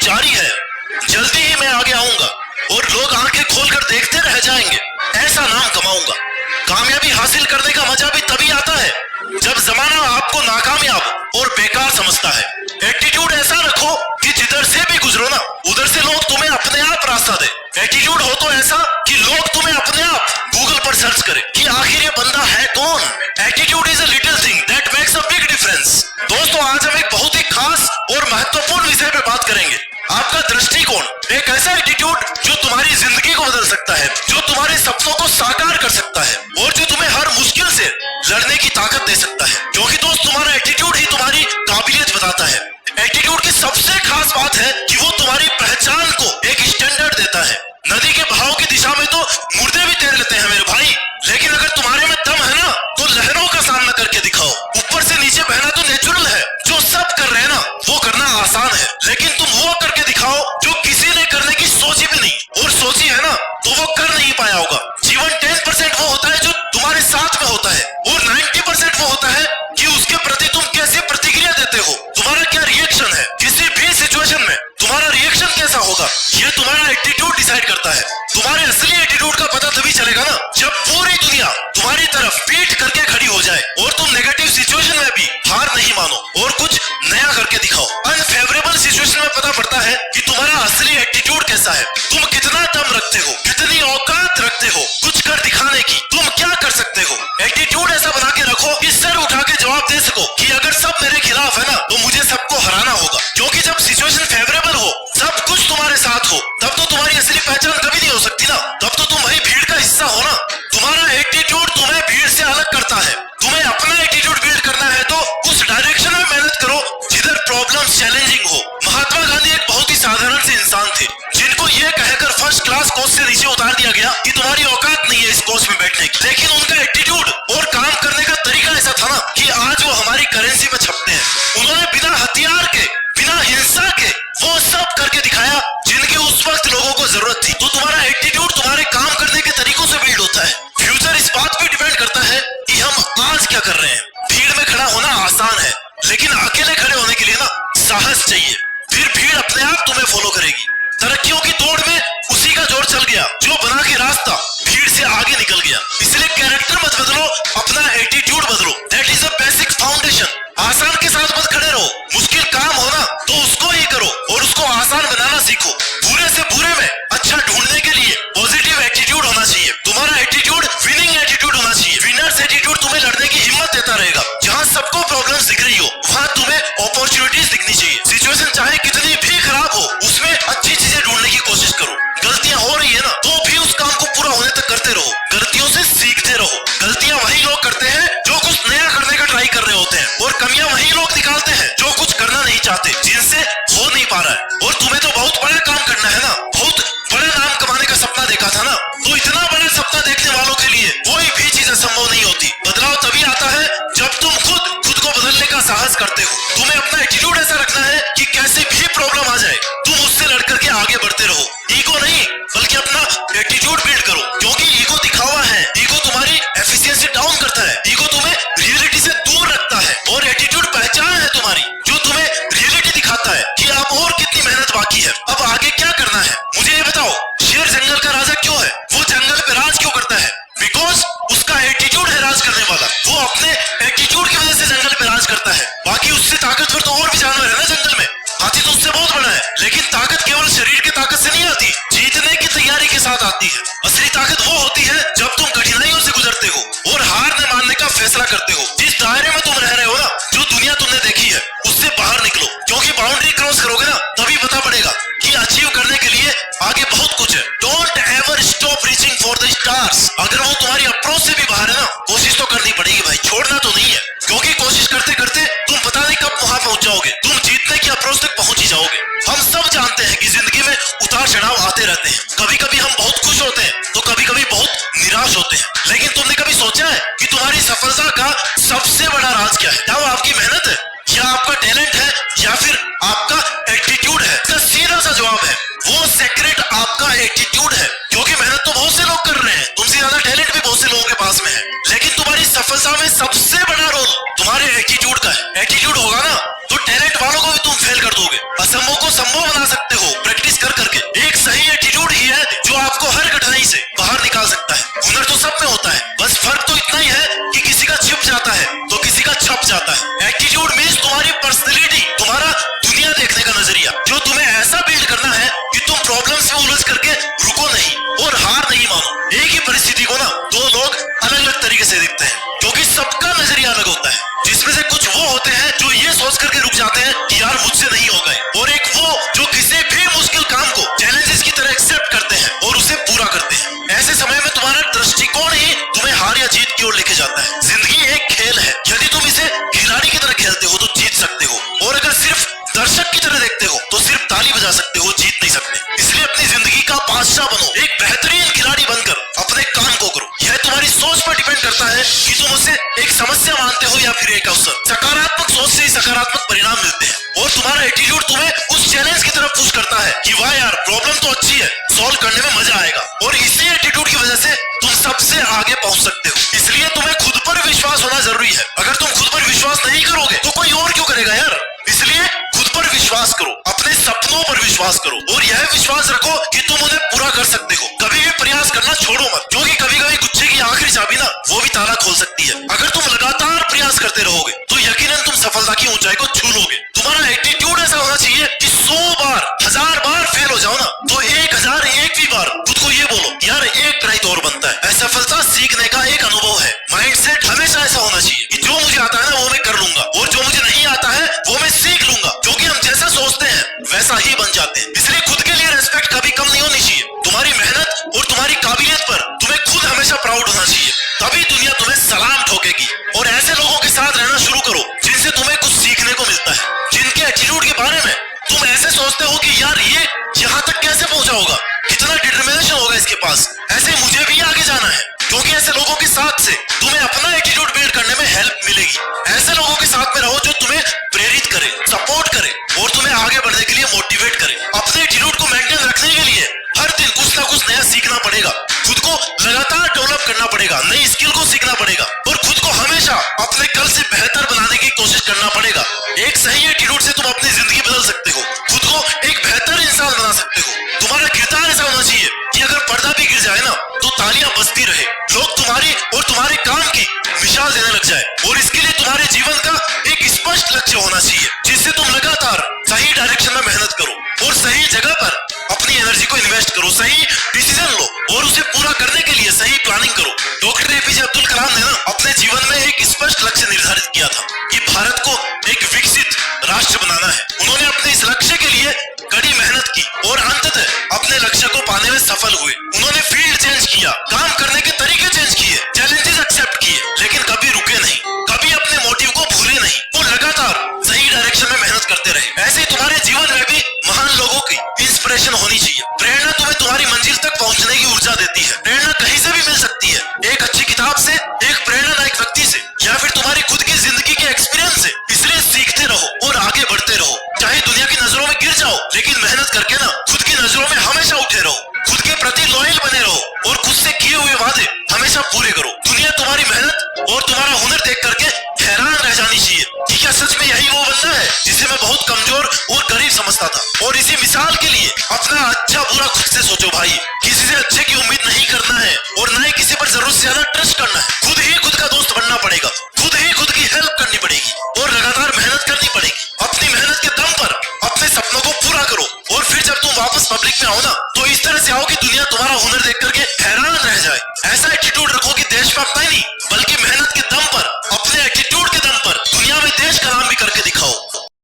जारी है। जल्दी ही मैं आगे आऊंगा और लोग आंखें खोलकर देखते रह जाएंगे। ऐसा नाम कमाऊंगा। कामयाबी हासिल करने का मजा भी तभी आता है जब जमाना आपको नाकामयाब और बेकार समझता है। एटीट्यूड ऐसा रखो कि जिधर से भी गुजरो ना, उधर से लोग तुम्हें अपने आप रास्ता दे। एटीट्यूड हो तो ऐसा कि लोग तुम्हें अपने आप गूगल पर सर्च करें कि आखिर ये बंदा है कौन। Attitude is a little thing that makes a big difference. दोस्तों, आज हम एक बहुत ही खास और महत्वपूर्ण विषय पे बात करेंगे। आपका दृष्टिकोण, एक ऐसा एटीट्यूड जो तुम्हारी जिंदगी को बदल सकता है, जो तुम्हारे सपनों को साकार कर सकता है और जो तुम्हें हर मुश्किल से लड़ने की ताकत दे सकता है। क्योंकि दोस्त, तुम्हारा एटीट्यूड ही तुम्हारी काबिलियत बताता है। एटीट्यूड की सबसे खास बात है कि वो तुम्हारी पहचान को एक स्टैंडर्ड देता है। नदी के बहाव की दिशा में तो मुर्दे भी तैर लेते हैं मेरे भाई, लेकिन अगर तुम्हारे में दम है ना तो लहरों का सामना करके दिखाओ। ऊपर से नीचे बहना तो नेचुरल है, जो सब कर रहे हैं ना वो करना आसान है, लेकिन तुम वो करके दिखाओ जो किसी ने करने की सोची भी नहीं, और सोची है ना तो वो कर नहीं पाया होगा। जीवन 10% वो होता है जो तुम्हारे साथ में होता है, और 90% वो होता है कि उसके प्रति तुम कैसी प्रतिक्रिया देते हो। तुम्हारा क्या रिएक्शन है किसी भी सिचुएशन में, तुम्हारा रिएक्शन कैसा होगा, ये तुम्हारा एटीट्यूड डिसाइड करता है। तुम्हारे असली एटीट्यूड का पता तभी चलेगा ना जब पूरी दुनिया तुम्हारी तरफ पीठ करके खड़ी हो जाए और तुम नेगेटिव सिचुएशन में भी हार नहीं मानो और कुछ नया करके दिखाओ। अनफेवरेबल सिचुएशन में पता पड़ता है कि तुम्हारा असली एटीट्यूड कैसा है। तुम कितना दम रखते हो, कितनी औकात रखते हो कुछ कर दिखाने की, तुम क्या कर सकते हो। एटीट्यूड ऐसा बना के रखो कि सर उठा के जवाब दे सको कि अगर सब मेरे खिलाफ है ना तो मुझे सबको हराना होगा। क्योंकि जब सिचुएशन फेवरेबल हो, सब कुछ तुम्हारे साथ हो, तब तो तुम्हारी असली पहचान कभी नहीं हो सकती ना, तब तो तुम भाई भीड़ का हिस्सा हो ना। तुम्हारा एटीट्यूड तुम्हें भीड़ से अलग करता है। तुम्हें अपना एटीट्यूड बिल्ड करना है तो उस डायरेक्शन में मेहनत करो जिधर प्रॉब्लम चैलेंजिंग हो। महात्मा गांधी एक बहुत ही साधारण से इंसान थे जिनको ये कहकर फर्स्ट क्लास कोच से नीचे उतार दिया गया कि तुम्हारी औकात नहीं है इस कोच में बैठने की, लेकिन उनका एटीट्यूड और काम करने का तरीका ऐसा था ना कि आज वो हमारी करेंसी में छपते हैं। उन्होंने बिना हथियार के, बिना हिंसा के वो सब करके दिखाया जिनकी उस वक्त लोगों को जरूरत थी। तो तुम्हारा एटीट्यूड तुम्हारे काम करने के तरीकों से बिल्ड होता है। फ्यूचर इस बात पे डिपेंड करता है कि हम आज क्या कर रहे हैं। भीड़ में खड़ा होना आसान है, लेकिन अकेले खड़े होने के लिए ना साहस चाहिए, फिर भीड़ अपने आप तुम्हें फॉलो करेगी। तरक्कियों की दौड़ में उसी का जोर चल गया जो बना के रास्ता भीड़ से आगे निकल गया। इसलिए कैरेक्टर मत बदलो, अपना एटीट्यूड बदलो। That is a basic foundation. आसान के साथ मत खड़े रहो, मुश्किल काम हो ना तो उसको ही करो और उसको आसान बनाना सीखो। बुरे से बुरे में अच्छा ढूंढने के लिए पॉजिटिव एटीट्यूड होना चाहिए। तुम्हारा एटीट्यूड विनिंग एटीट्यूड होना चाहिए। विनर्स एटीट्यूड तुम्हें लड़ने की हिम्मत देता रहेगा। जहाँ सबको प्रॉब्लम्स दिख रही हो वहाँ तुम्हें अपॉर्चुनिटीज दिखनी चाहिए। सिचुएशन चाहे कितनी भी खराब हो उसमें अच्छी चीजें ढूंढने की कोशिश करो। गलतियां हो रही है ना तो भी उस काम को पूरा होने तक करते रहो, गलतियों से सीखते रहो। गलतियां वही लोग करते हैं जो कुछ नया करने का ट्राई कर रहे होते हैं, और कमियां वही लोग निकालते हैं जो कुछ करना नहीं चाहते, जिनसे हो नहीं पा रहा है। और तुम्हें तो बहुत बड़ा काम करना है ना, बहुत बड़ा नाम कमाने का सपना देखा था ना, तो इतना बड़ा सपना देखने वालों के लिए कोई भी चीज असंभव नहीं होती। बदलाव तभी आता है जब तुम खुद को बदलने का साहस करते हो। तुम्हें अपना एटीट्यूड ऐसा रखना है कि कैसे भी प्रॉब्लम आ जाए तुम उससे लड़ करके आगे बढ़ते रहो। ईगो नहीं बल्कि अपना एटीट्यूड बिल्ड करो, क्योंकि ईगो दिखावा है, ईगो तुम्हारी एफिशिएंसी डाउन करता है, ईगो तुम्हें रियलिटी से दूर रखता है, और एटीट्यूड पहचान है तुम्हारी जो तुम्हें रियलिटी दिखाता है कि अब और कितनी मेहनत बाकी है, अब आगे क्या करना है। मुझे ये बताओ, शेर जंगल का राजा क्यों है? वो जंगल पे राज क्यों करता है? बिकॉज उसका एटीट्यूड है राज करने वाला। वो अपने एटीट्यूड की वजह से जंगल पे राज करता है। बाकी उससे ताकतवर तो और भी जानवर है ना जंगल में, हाथी तो उससे बहुत बड़ा है, लेकिन ताकत केवल शरीर की ताकत से नहीं आती, जीतने की तैयारी के साथ आती है। असली ताकत वो होती है जब तुम कठिनाइयों से गुजरते हो और हार न मानने का फैसला करते हो। जिस दायरे में तुम रह रहे हो ना, जो दुनिया तुमने देखी है उससे बाहर निकलो, क्योंकि बाउंड्री क्रॉस करोगे ना तभी पता पड़ेगा कि अचीव करने के लिए आगे बहुत कुछ है। Don't ever stop reaching for the stars. अगर वो तुम्हारी अप्रोच से भी बाहर है ना, कोशिश तो करनी पड़ेगी भाई, छोड़ना तो नहीं है, क्योंकि कोशिश करते करते तुम पता नहीं कब वहां पहुंच जाओगे, तुम जीतने की अप्रोच तक पहुंच ही जाओगे। हम सब जानते हैं कि जिंदगी में उतार चढ़ाव आते रहते हैं। कभी कभी हम बहुत खुश होते हैं तो कभी कभी बहुत निराश होते हैं, लेकिन तुमने कभी सोचा है कि तुम्हारी सफलता का सबसे बड़ा राज क्या है? क्या वो आपकी मेहनत है, या आपका टैलेंट है, या फिर आपका एटीट्यूड है? इसका सीधा सा जवाब है वो सेक्रेट आपका एटीट्यूड है। क्योंकि मेहनत तो बहुत से लोग कर रहे हैं, तुमसे ज्यादा टैलेंट भी बहुत से लोगों के पास में है, लेकिन तुम्हारी सफलता में सबसे बड़ा रोल तुम्हारे एटीट्यूड का है। एटीट्यूड होगा ना तो टैलेंट वालों को भी तुम फेल कर दोगे, असंभव को संभव बना सकते हो, समस्या मानते हो या फिर एक अवसर। सकारात्मक सोच से ही सकारात्मक परिणाम मिलते हैं और तुम्हारा एटीट्यूड तुम्हें उस चैलेंज की तरफ पुश करता है कि वाह यार प्रॉब्लम तो अच्छी है, सॉल्व करने में मजा आएगा। और इसी एटीट्यूड की वजह से तुम सबसे आगे पहुंच सकते हो। इसलिए तुम्हें खुद पर विश्वास होना जरूरी है। अगर तुम खुद पर विश्वास नहीं करोगे तो कोई और क्यों करेगा यार। इसलिए खुद पर विश्वास करो, अपने सपनों पर विश्वास करो और यह विश्वास रखो कि तुम उन्हें पूरा कर सकते हो। कभी भी प्रयास करना छोड़ो मत, क्योंकि कभी कभी गुच्छे की आखिरी चाबी ना वो भी ताला खोल सकती है। अगर तुम लगातार प्रयास करते रहोगे तो यकीनन तुम सफलता की ऊंचाई को छू लोगे। तुम्हारा एटीट्यूड ऐसा होना चाहिए कि 100 बार 1000 बार फेल हो जाओ ना तो 1001वीं बार खुद को ये बोलो यार एक ट्राई तो और बनता है। असफलता सीखने का एक अनुभव है। माइंडसेट हमेशा ऐसा होना चाहिए कि जो मुझे आता है ना वो मैं कर लूंगा और जो मुझे नहीं आता है वो मैं सीख लूंगा, क्योंकि हम जैसा सोचते हैं वैसा ही बन जाते हैं। इसलिए खुद के लिए रेस्पेक्ट कभी कम नहीं होनी चाहिए। तुम्हारी मेहनत और तुम्हारी काबिलियत पर तुम्हें खुद हमेशा प्राउड होना चाहिए, तभी दुनिया तुम्हें सलाम ठोकेगी। और ऐसे लोगों के साथ रहना शुरू करो जिनसे तुम्हें कुछ सीखने को मिलता है, जिनके एटीट्यूड के बारे में तुम ऐसे सोचते हो कि यार ये यहाँ तक कैसे पहुंचा होगा, कितना डिटर्मिनेशन होगा इसके पास, ऐसे मुझे भी आगे जाना है। क्योंकि ऐसे लोगों के साथ से तुम्हें अपना एटीट्यूड बिल्ड करने में हेल्प मिलेगी। ऐसे लोगों के साथ में रहो जो तुम्हें प्रेरित करे, सपोर्ट करे और तुम्हें आगे बढ़ने के लिए मोटिवेट करे। अपने एटीट्यूड को मेंटेन रखने के लिए हर दिन कुछ ना कुछ नया सीखना पड़ेगा, खुद को लगातार डेवलप करना पड़ेगा, नई स्किल को सीखना पड़ेगा और खुद को हमेशा अपने कल से बेहतर बनाने की कोशिश करना पड़ेगा। एक सही एटीट्यूड से तुम अपनी जिंदगी बदल सकते हो, खुद को एक बेहतर इंसान बना सकते हो। तुम्हारा किरदार ऐसा होना चाहिए कि अगर पर्दा भी गिर जाए ना तो तालियां बजती रहे, लोग तुम्हारी और तुम्हारे काम की मिसाल देने लग जाए। और इसके लिए तुम्हारे जीवन का एक स्पष्ट लक्ष्य होना चाहिए जिससे तुम लगातार सही डायरेक्शन में मेहनत करो और सही जगह पर अपनी एनर्जी को इन्वेस्ट करो, सही डिसीजन लो और उसे पूरा करने के लिए सही प्लानिंग करो। डॉक्टर एपीजे अब्दुल कलाम ने ना अपने जीवन में एक स्पष्ट लक्ष्य निर्धारित किया था कि भारत को एक विकसित राष्ट्र बनाना है। उन्होंने अपने इस लक्ष्य के लिए कड़ी मेहनत की और अंततः अपने लक्ष्य को पाने में सफल हुए। उन्होंने फील्ड चेंज किया, काम करने के तरीके चेंज किए, चैलेंजेस एक्सेप्ट किए, लेकिन कभी रुके नहीं, कभी अपने मोटिव को भूले नहीं, वो लगातार सही डायरेक्शन में मेहनत करते रहे। ऐसे ही तुम्हारे जीवन में भी महान लोगों की इंस्पिरेशन होनी चाहिए। प्रेरणा तुम्हें तुम्हारी मंजिल तक पहुंचने की ऊर्जा देती है। प्रेरणा कहीं से भी मिल सकती है, एक अच्छी किताब से, एक प्रेरणादायक व्यक्ति से या फिर तुम्हारी खुद की जिंदगी के एक्सपीरियंस से। इसलिए सीखते रहो और आगे बढ़ते रहो, चाहे दुनिया की नजरों में गिर जाओ लेकिन मेहनत करके ना खुद की नजरों में हमेशा उठे रहो, खुद के प्रति लॉयल बने रहो और खुद से किए हुए वादे हमेशा पूरे करो। दुनिया तुम्हारी मेहनत और तुम्हारा हुनर देख करके हैरान रह जानी चाहिए कि क्या सच में यही वो बंदा है जिसे मैं बहुत कमजोर और गरीब समझता था। और इसी मिसाल के लिए अपना अच्छा बुरा खुद से सोचो भाई, किसी से अच्छे की उम्मीद नहीं करना है और न ही किसी पर जरूरत से ज्यादा ट्रस्ट करना है। खुद ही खुद का दोस्त बनना पड़ेगा, खुद ही खुद की हेल्प करनी पड़ेगी और लगातार मेहनत करनी पड़ेगी। अपनी मेहनत के दम पर अपने सपनों को पूरा करो और फिर जब तुम वापस पब्लिक में आओ ना तो इस तरह से आओ कि दुनिया तुम्हारा हुनर देख करके हैरान रह जाए। ऐसा